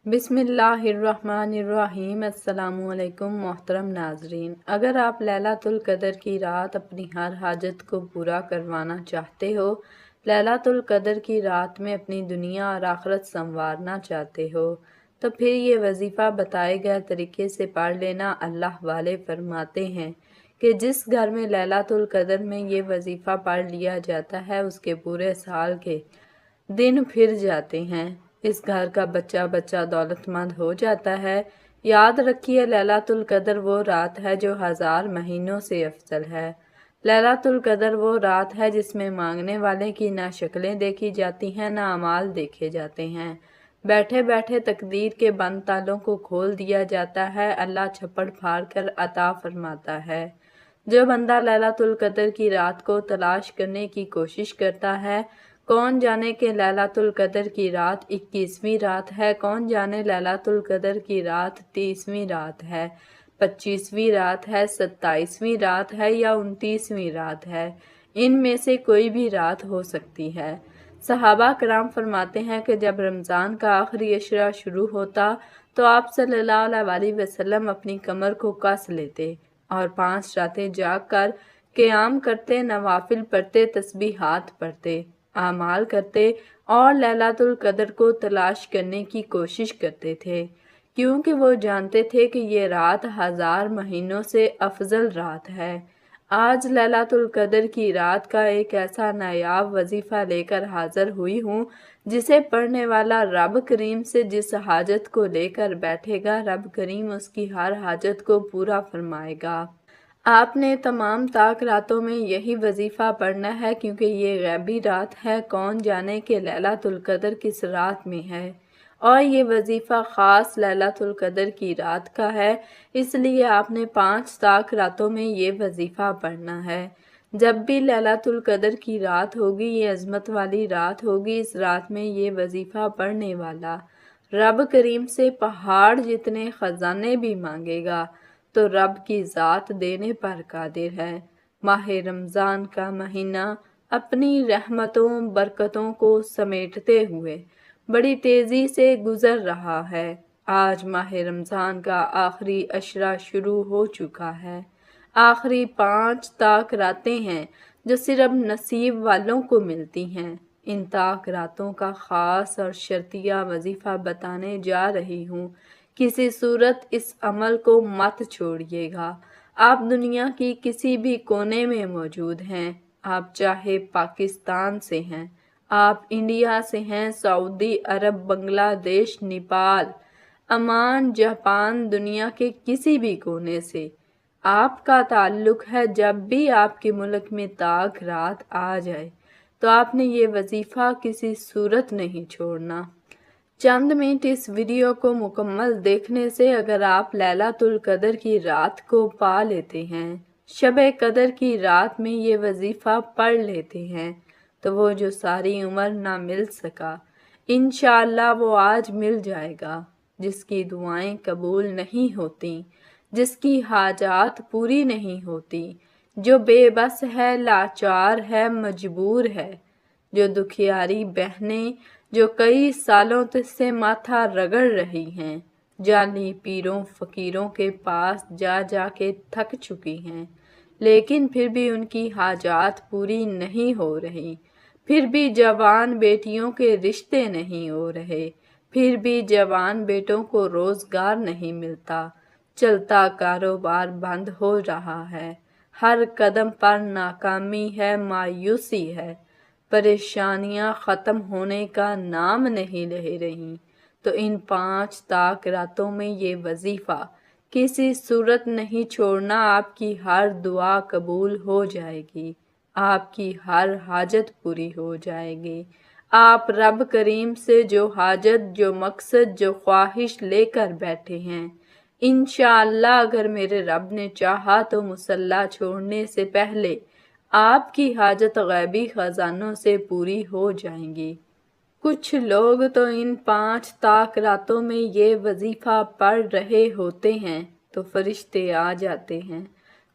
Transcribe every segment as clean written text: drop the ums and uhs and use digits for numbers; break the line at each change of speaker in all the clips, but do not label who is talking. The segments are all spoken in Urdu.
بسم اللہ الرحمن الرحیم۔ السلام علیکم محترم ناظرین، اگر آپ لیلۃ القدر کی رات اپنی ہر حاجت کو پورا کروانا چاہتے ہو، لیلۃ القدر کی رات میں اپنی دنیا اور آخرت سنوارنا چاہتے ہو، تو پھر یہ وظیفہ بتائے گئے طریقے سے پڑھ لینا۔ اللہ والے فرماتے ہیں کہ جس گھر میں لیلۃ القدر میں یہ وظیفہ پڑھ لیا جاتا ہے، اس کے پورے سال کے دن پھر جاتے ہیں، اس گھر کا بچہ بچہ دولت مند ہو جاتا ہے۔ یاد رکھیے، لیلۃ القدر وہ رات ہے جو 1000 مہینوں سے افضل ہے۔ لیلۃ القدر وہ رات ہے جس میں مانگنے والے کی نہ شکلیں دیکھی جاتی ہیں نہ اعمال دیکھے جاتے ہیں۔ بیٹھے بیٹھے تقدیر کے بند تالوں کو کھول دیا جاتا ہے، اللہ چھپڑ پھاڑ کر عطا فرماتا ہے۔ جو بندہ لیلۃ القدر کی رات کو تلاش کرنے کی کوشش کرتا ہے، کون جانے کہ لیلۃ القدر کی رات 21ویں رات ہے، کون جانے لیلۃ القدر کی رات 30ویں رات ہے، 25ویں رات ہے، 27ویں رات ہے یا 29ویں رات ہے، ان میں سے کوئی بھی رات ہو سکتی ہے۔ صحابہ کرام فرماتے ہیں کہ جب رمضان کا آخری عشرہ شروع ہوتا تو آپ صلی اللہ علیہ وسلم اپنی کمر کو کس لیتے اور 5 راتیں جاگ کر قیام کرتے، نوافل پڑھتے، تسبیحات پڑھتے، اعمال کرتے اور لیلۃ القدر کو تلاش کرنے کی کوشش کرتے تھے، کیونکہ وہ جانتے تھے کہ یہ رات 1000 مہینوں سے افضل رات ہے۔ آج لیلۃ القدر کی رات کا ایک ایسا نایاب وظیفہ لے کر حاضر ہوئی ہوں، جسے پڑھنے والا رب کریم سے جس حاجت کو لے کر بیٹھے گا، رب کریم اس کی ہر حاجت کو پورا فرمائے گا۔ آپ نے تمام طاق راتوں میں یہی وظیفہ پڑھنا ہے، کیونکہ یہ غیبی رات ہے، کون جانے کہ لیلۃ القدر کس رات میں ہے، اور یہ وظیفہ خاص لیلۃ القدر کی رات کا ہے، اس لیے آپ نے 5 طاق راتوں میں یہ وظیفہ پڑھنا ہے۔ جب بھی لیلۃ القدر کی رات ہوگی، یہ عظمت والی رات ہوگی، اس رات میں یہ وظیفہ پڑھنے والا رب کریم سے پہاڑ جتنے خزانے بھی مانگے گا تو رب کی ذات دینے پر قادر ہے۔ ماہ رمضان کا مہینہ اپنی رحمتوں برکتوں کو سمیٹتے ہوئے بڑی تیزی سے گزر رہا ہے۔ آج ماہ رمضان کا آخری عشرہ شروع ہو چکا ہے۔ آخری 5 طاق راتیں ہیں جو صرف نصیب والوں کو ملتی ہیں۔ ان طاق راتوں کا خاص اور شرطیہ وظیفہ بتانے جا رہی ہوں، کسی صورت اس عمل کو مت چھوڑیے گا۔ آپ دنیا کی کسی بھی کونے میں موجود ہیں، آپ چاہے پاکستان سے ہیں، آپ انڈیا سے ہیں، سعودی عرب، بنگلہ دیش، نیپال، عمان، جاپان، دنیا کے کسی بھی کونے سے آپ کا تعلق ہے، جب بھی آپ کے ملک میں طاق رات آ جائے تو آپ نے یہ وظیفہ کسی صورت نہیں چھوڑنا۔ چند منٹ اس ویڈیو کو مکمل دیکھنے سے اگر آپ لیلۃ القدر کی رات کو پا لیتے ہیں، شب قدر کی رات میں یہ وظیفہ پڑھ لیتے ہیں، تو وہ جو ساری عمر نہ مل سکا، انشاءاللہ وہ آج مل جائے گا۔ جس کی دعائیں قبول نہیں ہوتی، جس کی حاجات پوری نہیں ہوتی، جو بے بس ہے، لاچار ہے، مجبور ہے، جو دکھیاری بہنیں جو کئی سالوں سے ماتھا رگڑ رہی ہیں، جعلی پیروں فقیروں کے پاس جا جا کے تھک چکی ہیں، لیکن پھر بھی ان کی حاجات پوری نہیں ہو رہی، پھر بھی جوان بیٹیوں کے رشتے نہیں ہو رہے، پھر بھی جوان بیٹوں کو روزگار نہیں ملتا، چلتا کاروبار بند ہو رہا ہے، ہر قدم پر ناکامی ہے، مایوسی ہے، پریشانیاں ختم ہونے کا نام نہیں لے رہی، تو ان 5 طاق راتوں میں یہ وظیفہ کسی صورت نہیں چھوڑنا۔ آپ کی ہر دعا قبول ہو جائے گی، آپ کی ہر حاجت پوری ہو جائے گی۔ آپ رب کریم سے جو حاجت، جو مقصد، جو خواہش لے کر بیٹھے ہیں، انشاءاللہ اگر میرے رب نے چاہا تو مصلی چھوڑنے سے پہلے آپ کی حاجت غیبی خزانوں سے پوری ہو جائیں گی۔ کچھ لوگ تو ان 5 طاق راتوں میں یہ وظیفہ پڑھ رہے ہوتے ہیں تو فرشتے آ جاتے ہیں،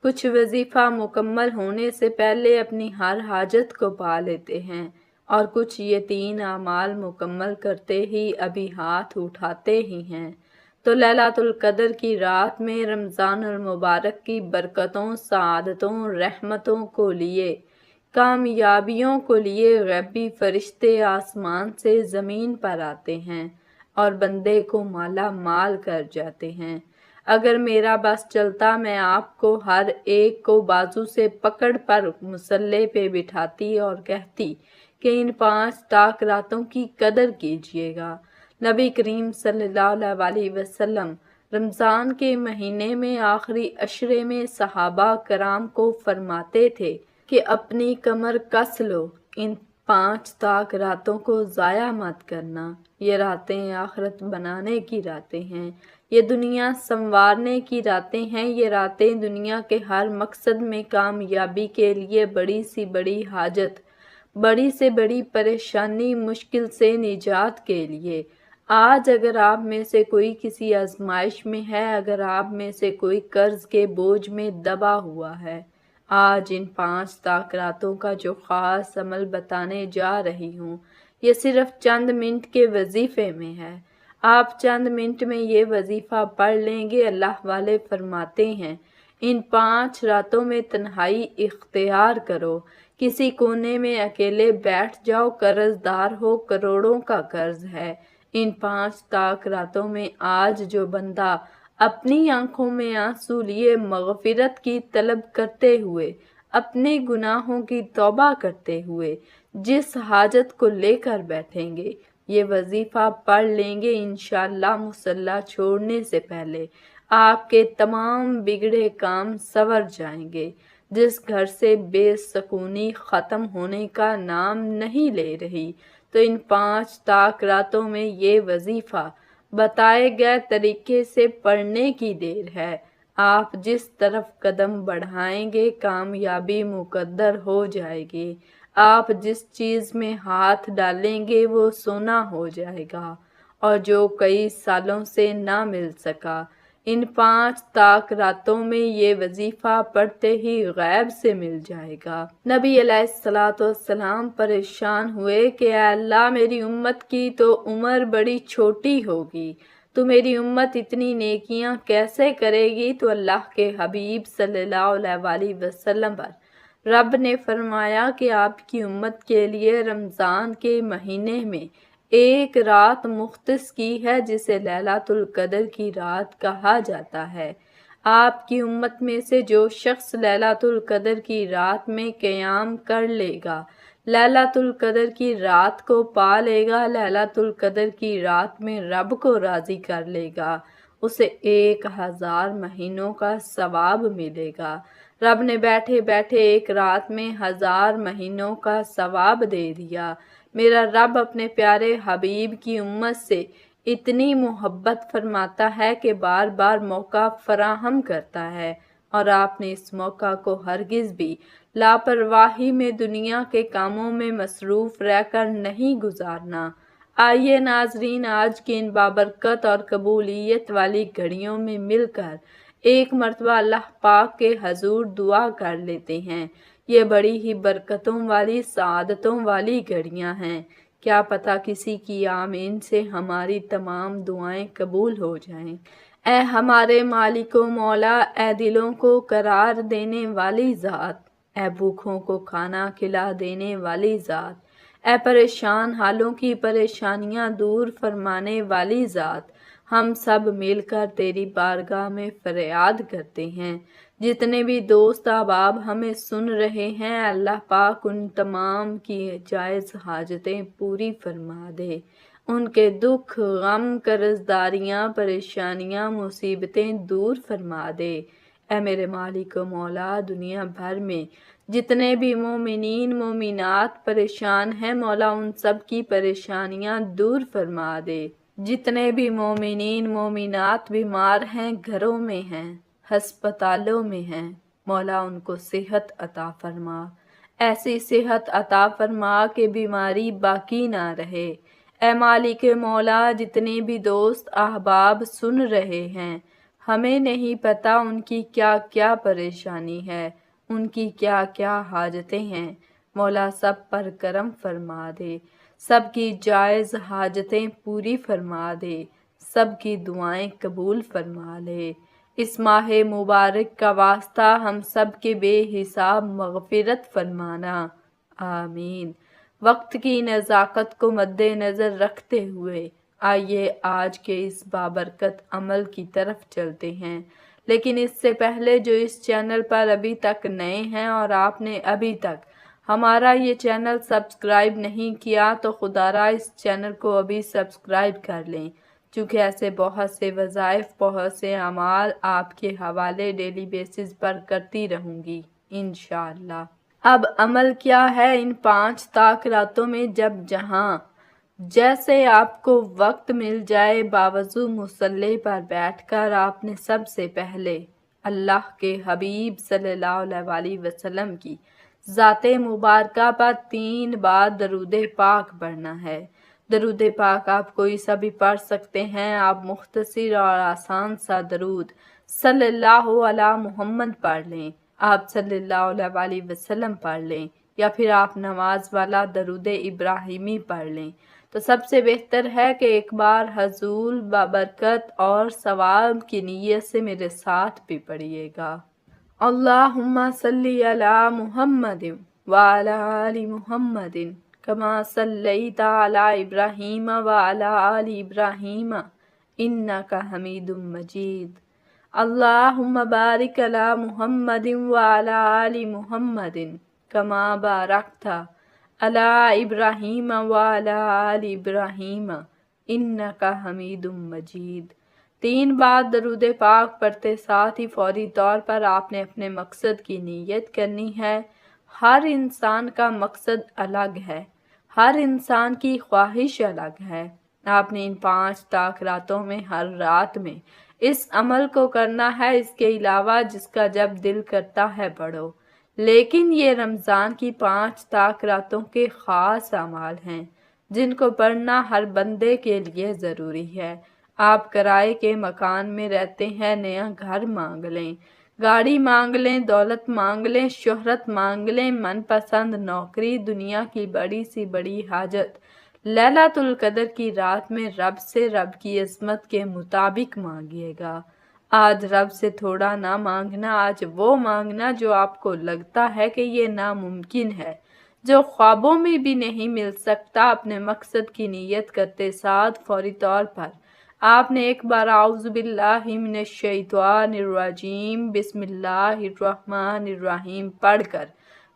کچھ وظیفہ مکمل ہونے سے پہلے اپنی ہر حاجت کو پا لیتے ہیں اور کچھ یہ 3 اعمال مکمل کرتے ہی ابھی ہاتھ اٹھاتے ہی ہیں۔ تو لیلۃ القدر کی رات میں رمضان المبارک کی برکتوں، سعادتوں، رحمتوں کو لیے، کامیابیوں کو لیے غیبی فرشتے آسمان سے زمین پر آتے ہیں اور بندے کو مالا مال کر جاتے ہیں۔ اگر میرا بس چلتا میں آپ کو ہر ایک کو بازو سے پکڑ پر مصلے پہ بٹھاتی اور کہتی کہ ان 5 تاک راتوں کی قدر کیجیے گا۔ نبی کریم صلی اللہ علیہ وسلم رمضان کے مہینے میں آخری عشرے میں صحابہ کرام کو فرماتے تھے کہ اپنی کمر کس لو، ان 5 تاک راتوں کو ضائع مت کرنا۔ یہ راتیں آخرت بنانے کی راتیں ہیں، یہ دنیا سنوارنے کی راتیں ہیں، یہ راتیں دنیا کے ہر مقصد میں کامیابی کے لیے بڑی سی بڑی حاجت، بڑی سے بڑی پریشانی، مشکل سے نجات کے لیے۔ آج اگر آپ میں سے کوئی کسی آزمائش میں ہے، اگر آپ میں سے کوئی قرض کے بوجھ میں دبا ہوا ہے، آج ان 5 تاک راتوں کا جو خاص عمل بتانے جا رہی ہوں، یہ صرف چند منٹ کے وظیفے میں ہے۔ آپ چند منٹ میں یہ وظیفہ پڑھ لیں گے۔ اللہ والے فرماتے ہیں ان 5 راتوں میں تنہائی اختیار کرو، کسی کونے میں اکیلے بیٹھ جاؤ، قرض دار ہو، کروڑوں کا قرض ہے۔ ان 5 تاک راتوں میں آج جو بندہ اپنی آنکھوں میں آنسو لیے مغفرت کی طلب کرتے ہوئے، اپنے گناہوں کی توبہ کرتے ہوئے جس حاجت کو لے کر بیٹھیں گے، یہ وظیفہ پڑھ لیں گے، انشاءاللہ مصلی چھوڑنے سے پہلے آپ کے تمام بگڑے کام سنور جائیں گے۔ جس گھر سے بے سکونی ختم ہونے کا نام نہیں لے رہی، تو ان 5 تاک راتوں میں یہ وظیفہ بتائے گئے طریقے سے پڑھنے کی دیر ہے۔ آپ جس طرف قدم بڑھائیں گے کامیابی مقدر ہو جائے گی، آپ جس چیز میں ہاتھ ڈالیں گے وہ سونا ہو جائے گا، اور جو کئی سالوں سے نہ مل سکا، ان 5 تاک راتوں میں یہ وظیفہ پڑھتے ہی غیب سے مل جائے گا۔ نبی علیہ السلام پریشان ہوئے کہ اے اللہ، میری امت کی تو عمر بڑی چھوٹی ہوگی، تو میری امت اتنی نیکیاں کیسے کرے گی؟ تو اللہ کے حبیب صلی اللہ علیہ وسلم پر رب نے فرمایا کہ آپ کی امت کے لیے رمضان کے مہینے میں ایک رات مختص کی ہے جسے لیلۃ القدر کی رات کہا جاتا ہے۔ آپ کی امت میں سے جو شخص لیلۃ القدر کی رات میں قیام کر لے گا، لیلۃ القدر کی رات کو پا لے گا، لیلۃ القدر کی رات میں رب کو راضی کر لے گا، اسے 1000 مہینوں کا ثواب ملے گا۔ رب نے بیٹھے بیٹھے ایک رات میں 1000 مہینوں کا ثواب دے دیا۔ میرا رب اپنے پیارے حبیب کی امت سے اتنی محبت فرماتا ہے کہ بار بار موقع فراہم کرتا ہے، اور آپ نے اس موقع کو ہرگز بھی لاپرواہی میں دنیا کے کاموں میں مصروف رہ کر نہیں گزارنا۔ آئیے ناظرین، آج کی ان بابرکت اور قبولیت والی گھڑیوں میں مل کر ایک مرتبہ اللہ پاک کے حضور دعا کر لیتے ہیں۔ یہ بڑی ہی برکتوں والی، سعادتوں والی گھڑیاں ہیں، کیا پتہ کسی کی آمین سے ہماری تمام دعائیں قبول ہو جائیں۔ اے ہمارے مالک و مولا، اے دلوں کو قرار دینے والی ذات، اے بھوکھوں کو کھانا کھلا دینے والی ذات، اے پریشان حالوں کی پریشانیاں دور فرمانے والی ذات، ہم سب مل کر تیری بارگاہ میں فریاد کرتے ہیں۔ جتنے بھی دوست احباب ہمیں سن رہے ہیں، اللہ پاک ان تمام کی جائز حاجتیں پوری فرما دے، ان کے دکھ، غم، قرضداریاں، پریشانیاں، مصیبتیں دور فرما دے۔ اے میرے مالک و مولا، دنیا بھر میں جتنے بھی مومنین مومنات پریشان ہیں، مولا ان سب کی پریشانیاں دور فرما دے۔ جتنے بھی مومنین مومنات بیمار ہیں، گھروں میں ہیں، ہسپتالوں میں ہیں، مولا ان کو صحت عطا فرما، ایسی صحت عطا فرما کہ بیماری باقی نہ رہے۔ اے مالک مولا، جتنے بھی دوست احباب سن رہے ہیں، ہمیں نہیں پتہ ان کی کیا کیا پریشانی ہے، ان کی کیا کیا حاجتیں ہیں، مولا سب پر کرم فرما دے، سب کی جائز حاجتیں پوری فرما دے، سب کی دعائیں قبول فرما لے۔ اس ماہ مبارک کا واسطہ ہم سب کے بے حساب مغفرت فرمانا، آمین۔ وقت کی نزاکت کو مد نظر رکھتے ہوئے آئیے آج کے اس بابرکت عمل کی طرف چلتے ہیں، لیکن اس سے پہلے جو اس چینل پر ابھی تک نئے ہیں اور آپ نے ابھی تک ہمارا یہ چینل سبسکرائب نہیں کیا تو خدا را اس چینل کو ابھی سبسکرائب کر لیں، چونکہ ایسے بہت سے وظائف، بہت سے اعمال آپ کے حوالے ڈیلی بیسز پر کرتی رہوں گی انشاءاللہ۔ اب عمل کیا ہے ان 5 طاق راتوں میں؟ جب جہاں جیسے آپ کو وقت مل جائے، باوضو مصلی پر بیٹھ کر آپ نے سب سے پہلے اللہ کے حبیب صلی اللہ علیہ وآلہ وسلم کی ذات مبارکہ پر 3 بار درود پاک پڑھنا ہے۔ درود پاک آپ کوئی سا بھی پڑھ سکتے ہیں، آپ مختصر اور آسان سا درود صلی اللہ علی محمد پڑھ لیں، آپ صلی اللہ علیہ وآلہ وسلم پڑھ لیں، یا پھر آپ نماز والا درود ابراہیمی پڑھ لیں۔ تو سب سے بہتر ہے کہ ایک بار حضور بابرکت اور ثواب کی نیت سے میرے ساتھ بھی پڑھیے گا۔ اللہم صلی علی محمد وعلی آل محمد کما صلیت علی ابراہیم وعلی آل ابراہیم انک حمید مجید۔ اللہم بارک علی محمد وعلی آل محمد کما بارکت علی ابراہیم وعلی آل ابراہیم انک حمید مجید۔ 3 بار درود پاک پڑھتے ساتھ ہی فوری طور پر آپ نے اپنے مقصد کی نیت کرنی ہے۔ ہر انسان کا مقصد الگ ہے، ہر انسان کی خواہش الگ ہے۔ آپ نے ان 5 طاق راتوں میں ہر رات میں اس عمل کو کرنا ہے، اس کے علاوہ جس کا جب دل کرتا ہے پڑھو۔ لیکن یہ رمضان کی 5 طاق راتوں کے خاص اعمال ہیں جن کو پڑھنا ہر بندے کے لیے ضروری ہے۔ آپ کرائے کے مکان میں رہتے ہیں، نیا گھر مانگ لیں، گاڑی مانگ لیں، دولت مانگ لیں، شہرت مانگ لیں، من پسند نوکری، دنیا کی بڑی سی بڑی حاجت لیلۃ القدر کی رات میں رب سے رب کی عظمت کے مطابق مانگیے گا۔ آج رب سے تھوڑا نہ مانگنا، آج وہ مانگنا جو آپ کو لگتا ہے کہ یہ ناممکن ہے، جو خوابوں میں بھی نہیں مل سکتا۔ اپنے مقصد کی نیت کرتے ساتھ فوری طور پر آپ نے ایک بار اعوذ باللہ من الشیطان الرجیم بسم اللہ الرحمن الرحیم پڑھ کر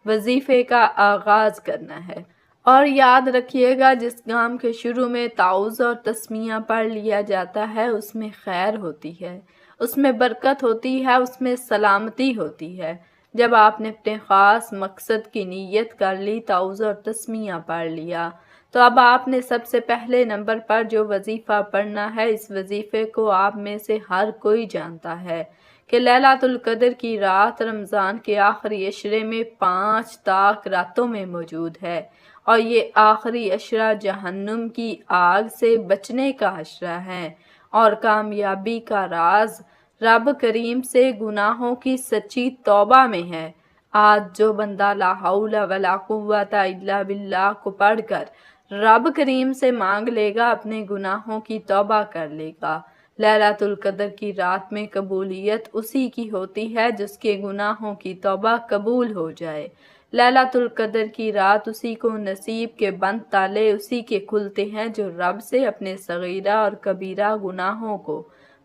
وظیفے کا آغاز کرنا ہے۔ اور یاد رکھیے گا جس کام کے شروع میں تعوذ اور تسمیہ پڑھ لیا جاتا ہے اس میں خیر ہوتی ہے، اس میں برکت ہوتی ہے، اس میں سلامتی ہوتی ہے۔ جب آپ نے اپنے خاص مقصد کی نیت کر لی، تعوذ اور تسمیہ پڑھ لیا، تو اب آپ نے سب سے پہلے نمبر پر جو وظیفہ پڑھنا ہے، اس وظیفے کو آپ میں سے ہر کوئی جانتا ہے کہ لیلۃ القدر کی رات رمضان کے آخری عشرے میں 5 طاق راتوں میں موجود ہے، اور یہ آخری عشرہ جہنم کی آگ سے بچنے کا عشرہ ہے، اور کامیابی کا راز رب کریم سے گناہوں کی سچی توبہ میں ہے۔ آج جو بندہ لا حول ولا قوت الا باللہ کو پڑھ کر رب کریم سے مانگ لے گا، اپنے گناہوں کی توبہ کر لے گا۔ لیلۃ القدر کی رات میں قبولیت اسی کی ہوتی ہے جس کے گناہوں کی توبہ قبول ہو جائے۔ لیلۃ القدر کی رات اسی کو نصیب کے بند تالے اسی کے کھلتے ہیں جو رب سے اپنے صغیرہ اور کبیرہ گناہوں کو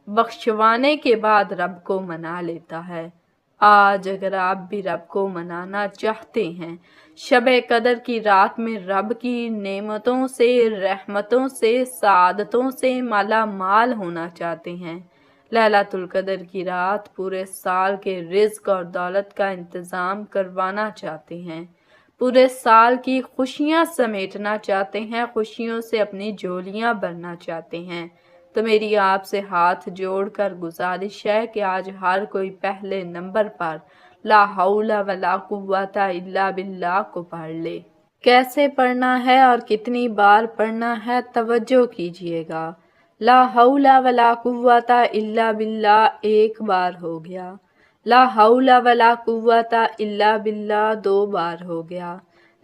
بخشوانے کے بعد رب کو منا لیتا ہے۔ آج اگر آپ بھی رب کو منانا چاہتے ہیں، شب قدر کی رات میں رب کی نعمتوں سے، رحمتوں سے، سعادتوں سے مالا مال ہونا چاہتے ہیں، لیلۃ القدر کی رات پورے سال کے رزق اور دولت کا انتظام کروانا چاہتے ہیں، پورے سال کی خوشیاں سمیٹنا چاہتے ہیں، خوشیوں سے اپنی جھولیاں بھرنا چاہتے ہیں، تو میری آپ سے ہاتھ جوڑ کر گزارش ہے کہ آج ہر کوئی پہلے نمبر پر لا حول ولا قوت الا باللہ کو پڑھ لے۔ کیسے پڑھنا ہے اور کتنی بار پڑھنا ہے توجہ کیجیے گا۔ لا حول ولا قوت الا باللہ 1 بار ہو گیا، لا حول ولا قوت الا باللہ 2 بار ہو گیا،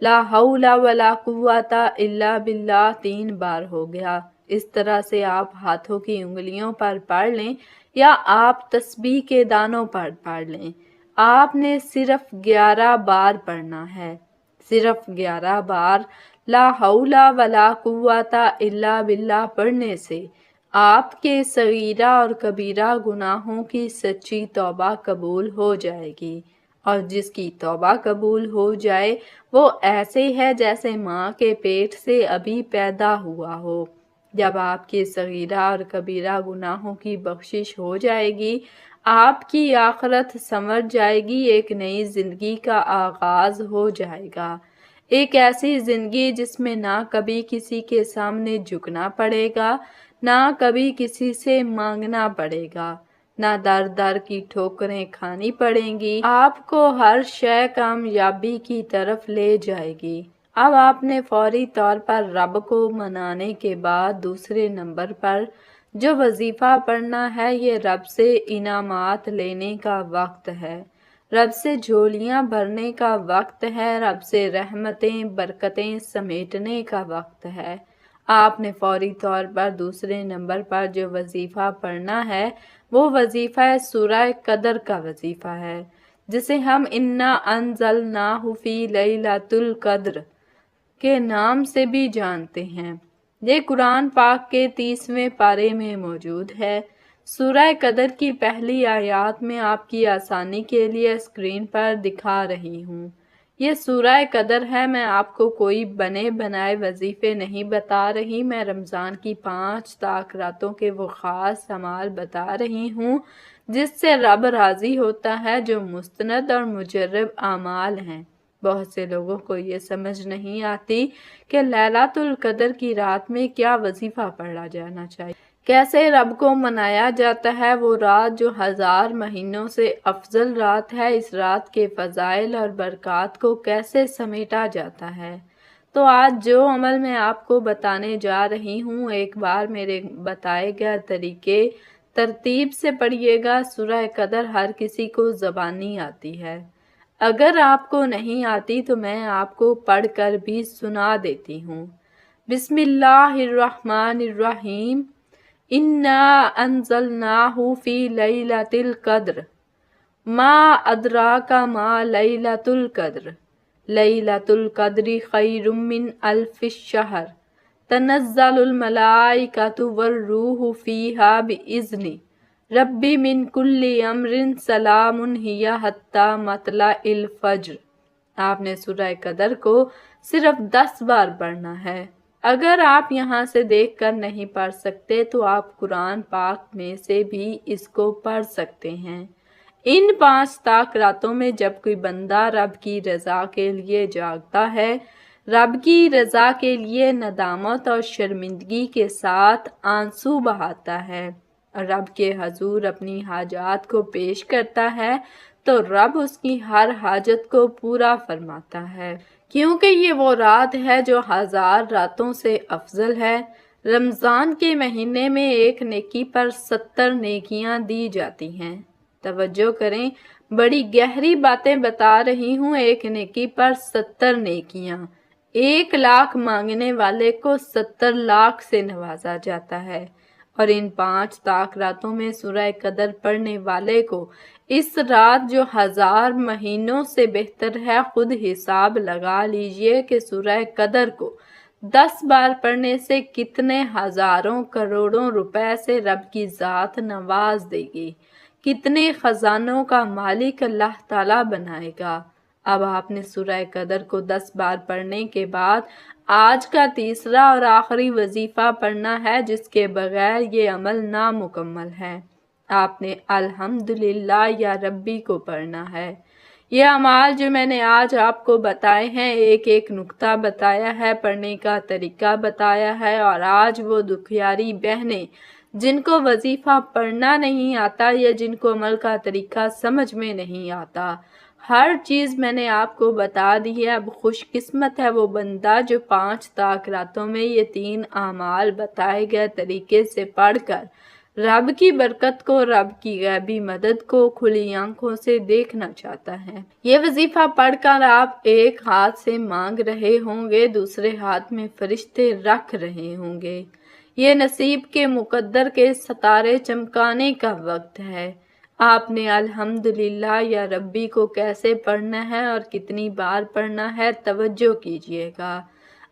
لا حول ولا قوت الا باللہ 3 بار ہو گیا۔ اس طرح سے آپ ہاتھوں کی انگلیوں پر پڑھ لیں یا آپ تسبیح کے دانوں پر پڑھ لیں۔ آپ نے صرف 11 بار پڑھنا ہے، صرف 11 بار لا حول ولا قوت الا باللہ پڑھنے سے آپ کے صغیرہ اور کبیرہ گناہوں کی سچی توبہ قبول ہو جائے گی، اور جس کی توبہ قبول ہو جائے وہ ایسے ہے جیسے ماں کے پیٹ سے ابھی پیدا ہوا ہو۔ جب آپ کے صغیرہ اور کبیرہ گناہوں کی بخشش ہو جائے گی، آپ کی آخرت سنور جائے گی، ایک نئی زندگی کا آغاز ہو جائے گا، ایک ایسی زندگی جس میں نہ کبھی کسی کے سامنے جھکنا پڑے گا، نہ کبھی کسی سے مانگنا پڑے گا، نہ در در کی ٹھوکریں کھانی پڑیں گی، آپ کو ہر شے کامیابی کی طرف لے جائے گی۔ اب آپ نے فوری طور پر رب کو منانے کے بعد دوسرے نمبر پر جو وظیفہ پڑھنا ہے، یہ رب سے انعامات لینے کا وقت ہے، رب سے جھولیاں بھرنے کا وقت ہے، رب سے رحمتیں برکتیں سمیٹنے کا وقت ہے۔ آپ نے فوری طور پر دوسرے نمبر پر جو وظیفہ پڑھنا ہے وہ وظیفہ سورہ قدر کا وظیفہ ہے، جسے ہم انا انزلناہ فی لیلۃ القدر کے نام سے بھی جانتے ہیں۔ یہ قرآن پاک کے 30ویں پارے میں موجود ہے۔ سورہ قدر کی پہلی آیات میں آپ کی آسانی کے لیے اسکرین پر دکھا رہی ہوں۔ یہ سورہ قدر ہے، میں آپ کو کوئی بنے بنائے وظیفے نہیں بتا رہی، میں رمضان کی 5 طاق راتوں کے وہ خاص اعمال بتا رہی ہوں جس سے رب راضی ہوتا ہے، جو مستند اور مجرب اعمال ہیں۔ بہت سے لوگوں کو یہ سمجھ نہیں آتی کہ لیلۃ القدر کی رات میں کیا وظیفہ پڑھا جانا چاہیے، کیسے رب کو منایا جاتا ہے۔ وہ رات جو 1000 مہینوں سے افضل رات ہے، اس رات کے فضائل اور برکات کو کیسے سمیٹا جاتا ہے۔ تو آج جو عمل میں آپ کو بتانے جا رہی ہوں، ایک بار میرے بتائے گئے طریقے ترتیب سے پڑھیے گا۔ سورہ قدر ہر کسی کو زبانی آتی ہے، اگر آپ کو نہیں آتی تو میں آپ کو پڑھ کر بھی سنا دیتی ہوں۔ بسم اللہ الرحمن الرحیم، انا انزلناہ فی لیلۃ القدر، ما ادراک ما لیلۃ القدر، لیلۃ القدر خیر من الف الشہر، تنزل الملائکۃ والروح فیہا بإذن ربی من کل امر سلام ہی حتی مطلع الفجر۔ آپ نے سورہ قدر کو صرف 10 بار پڑھنا ہے۔ اگر آپ یہاں سے دیکھ کر نہیں پڑھ سکتے تو آپ قرآن پاک میں سے بھی اس کو پڑھ سکتے ہیں۔ ان 5 طاق راتوں میں جب کوئی بندہ رب کی رضا کے لیے جاگتا ہے، رب کی رضا کے لیے ندامت اور شرمندگی کے ساتھ آنسو بہاتا ہے اور رب کے حضور اپنی حاجات کو پیش کرتا ہے، تو رب اس کی ہر حاجت کو پورا فرماتا ہے، کیونکہ یہ وہ رات ہے جو 1000 راتوں سے افضل ہے۔ رمضان کے مہینے میں ایک نیکی پر 70 نیکیاں دی جاتی ہیں۔ توجہ کریں، بڑی گہری باتیں بتا رہی ہوں۔ ایک نیکی پر 70 نیکیاں، 1 لاکھ مانگنے والے کو 70 لاکھ سے نوازا جاتا ہے، اور ان 5 طاق راتوں میں سورہ قدر پڑھنے والے کو اس رات جو 1000 مہینوں سے بہتر ہے، خود حساب لگا لیجئے کہ سورہ قدر کو 10 بار پڑھنے سے کتنے ہزاروں کروڑوں روپے سے رب کی ذات نواز دے گی، کتنے خزانوں کا مالک اللہ تعالیٰ بنائے گا۔ اب آپ نے سورہ قدر کو 10 بار پڑھنے کے بعد آج کا تیسرا اور آخری وظیفہ پڑھنا ہے، جس کے بغیر یہ عمل نامکمل ہے۔ آپ نے الحمدللہ یا ربی کو پڑھنا ہے۔ یہ اعمال جو میں نے آج آپ کو بتائے ہیں، ایک ایک نقطہ بتایا ہے، پڑھنے کا طریقہ بتایا ہے، اور آج وہ دکھیاری بہنیں جن کو وظیفہ پڑھنا نہیں آتا یا جن کو عمل کا طریقہ سمجھ میں نہیں آتا، ہر چیز میں نے آپ کو بتا دی ہے۔ اب خوش قسمت ہے وہ بندہ جو 5 طاق راتوں میں یہ 3 اعمال بتائے گئے طریقے سے پڑھ کر رب کی برکت کو، رب کی غیبی مدد کو کھلی آنکھوں سے دیکھنا چاہتا ہے۔ یہ وظیفہ پڑھ کر آپ ایک ہاتھ سے مانگ رہے ہوں گے، دوسرے ہاتھ میں فرشتے رکھ رہے ہوں گے۔ یہ نصیب کے مقدر کے ستارے چمکانے کا وقت ہے۔ آپ نے الحمدللہ یا ربی کو کیسے پڑھنا ہے اور کتنی بار پڑھنا ہے، توجہ کیجیے گا۔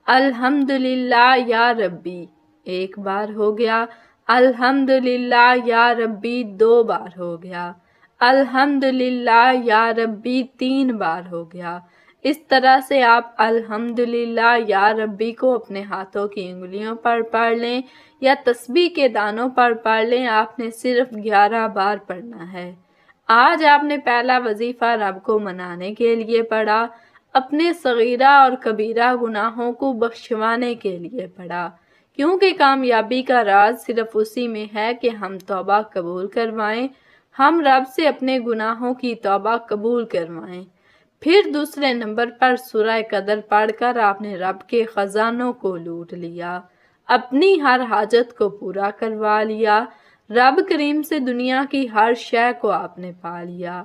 الحمدللہ یا ربی ایک بار ہو گیا، الحمدللہ یا ربی 2 بار ہو گیا، الحمدللہ یا ربی 3 بار ہو گیا۔ اس طرح سے آپ الحمدللہ یا ربی کو اپنے ہاتھوں کی انگلیوں پر پڑھ لیں یا تسبیح کے دانوں پر پڑھ لیں، آپ نے صرف 11 بار پڑھنا ہے۔ آج آپ نے پہلا وظیفہ رب کو منانے کے لیے پڑھا، اپنے صغیرہ اور کبیرہ گناہوں کو بخشوانے کے لیے پڑھا، کیونکہ کامیابی کا راز صرف اسی میں ہے کہ ہم توبہ قبول کروائیں، ہم رب سے اپنے گناہوں کی توبہ قبول کروائیں۔ پھر دوسرے نمبر پر سورہ قدر پڑھ کر آپ نے رب کے خزانوں کو لوٹ لیا، اپنی ہر حاجت کو پورا کروا لیا، رب کریم سے دنیا کی ہر شے کو آپ نے پا لیا،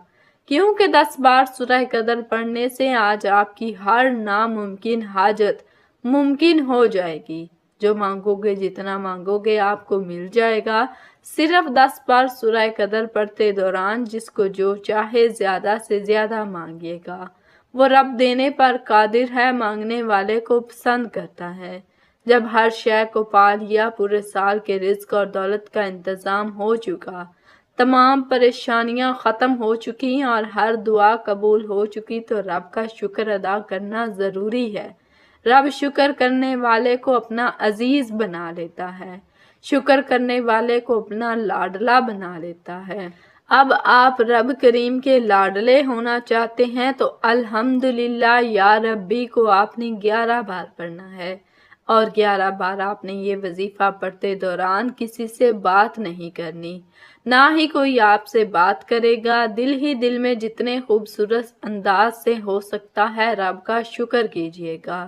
کیونکہ 10 بار سورہ قدر پڑھنے سے آج آپ کی ہر ناممکن حاجت ممکن ہو جائے گی۔ جو مانگو گے، جتنا مانگو گے آپ کو مل جائے گا۔ صرف 10 بار سورہ قدر پڑھتے دوران جس کو جو چاہے زیادہ سے زیادہ مانگیے گا، وہ رب دینے پر قادر ہے، مانگنے والے کو پسند کرتا ہے۔ جب ہر شے کو پا لیا، پورے سال کے رزق اور دولت کا انتظام ہو چکا، تمام پریشانیاں ختم ہو چکی اور ہر دعا قبول ہو چکی، تو رب کا شکر ادا کرنا ضروری ہے۔ رب شکر کرنے والے کو اپنا عزیز بنا لیتا ہے، شکر کرنے والے کو اپنا لاڈلا بنا لیتا ہے۔ اب آپ رب کریم کے لاڈلے ہونا چاہتے ہیں تو الحمدللہ یا ربی کو آپ نے 11 بار پڑھنا ہے، اور 11 بار آپ نے یہ وظیفہ پڑھتے دوران کسی سے بات نہیں کرنی، نہ ہی کوئی آپ سے بات کرے گا۔ دل ہی دل میں جتنے خوبصورت انداز سے ہو سکتا ہے رب کا شکر کیجیے گا۔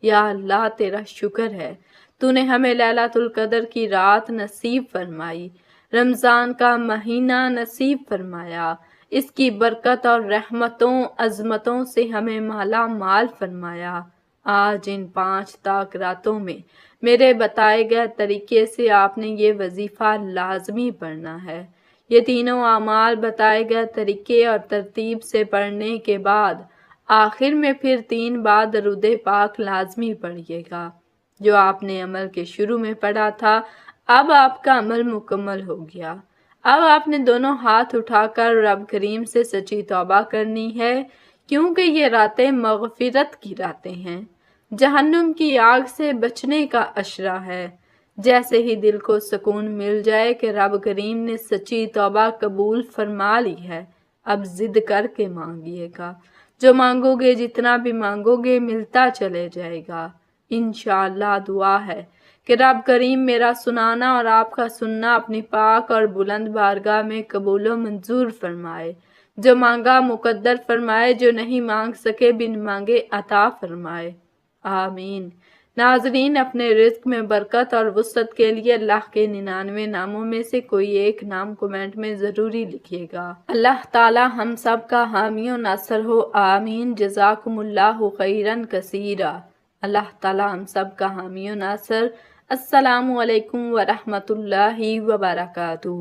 یا اللہ تیرا شکر ہے، تو نے ہمیں لیلۃ القدر کی رات نصیب فرمائی، رمضان کا مہینہ نصیب فرمایا، اس کی برکت اور رحمتوں عظمتوں سے ہمیں مالا مال فرمایا۔ آج ان 5 تاک راتوں میں میرے بتائے گئے طریقے سے آپ نے یہ وظیفہ لازمی پڑھنا ہے۔ یہ تینوں اعمال بتائے گئے طریقے اور ترتیب سے پڑھنے کے بعد آخر میں پھر 3 بار درود پاک لازمی پڑھیے گا۔ جو آپ نے عمل کے شروع میں پڑھا تھا، اب آپ کا عمل مکمل ہو گیا۔ اب آپ نے دونوں ہاتھ اٹھا کر رب کریم سے سچی توبہ کرنی ہے، کیونکہ یہ راتیں مغفرت کی راتیں ہیں، جہنم کی آگ سے بچنے کا اشرہ ہے۔ جیسے ہی دل کو سکون مل جائے کہ رب کریم نے سچی توبہ قبول فرما لی ہے، اب ضد کر کے مانگیے گا، جو مانگو گے، جتنا بھی مانگو گے ملتا چلے جائے گا۔ انشاءاللہ دعا ہے کہ رب کریم میرا سنانا اور آپ کا سننا اپنی پاک اور بلند بارگاہ میں قبول و منظور فرمائے، جو مانگا مقدر فرمائے، جو نہیں مانگ سکے بن مانگے عطا فرمائے، آمین۔ ناظرین، اپنے رزق میں برکت اور وسعت کے لیے اللہ کے 99 ناموں میں سے کوئی ایک نام کمنٹ میں ضروری لکھیے گا۔ اللہ تعالی ہم سب کا حامی و ناصر ہو، آمین۔ جزاکم اللہ خیرن کثیرا۔ اللہ تعالی ہم سب کا حامی و ناصر۔ السلام علیکم ورحمۃ اللہ وبرکاتہ۔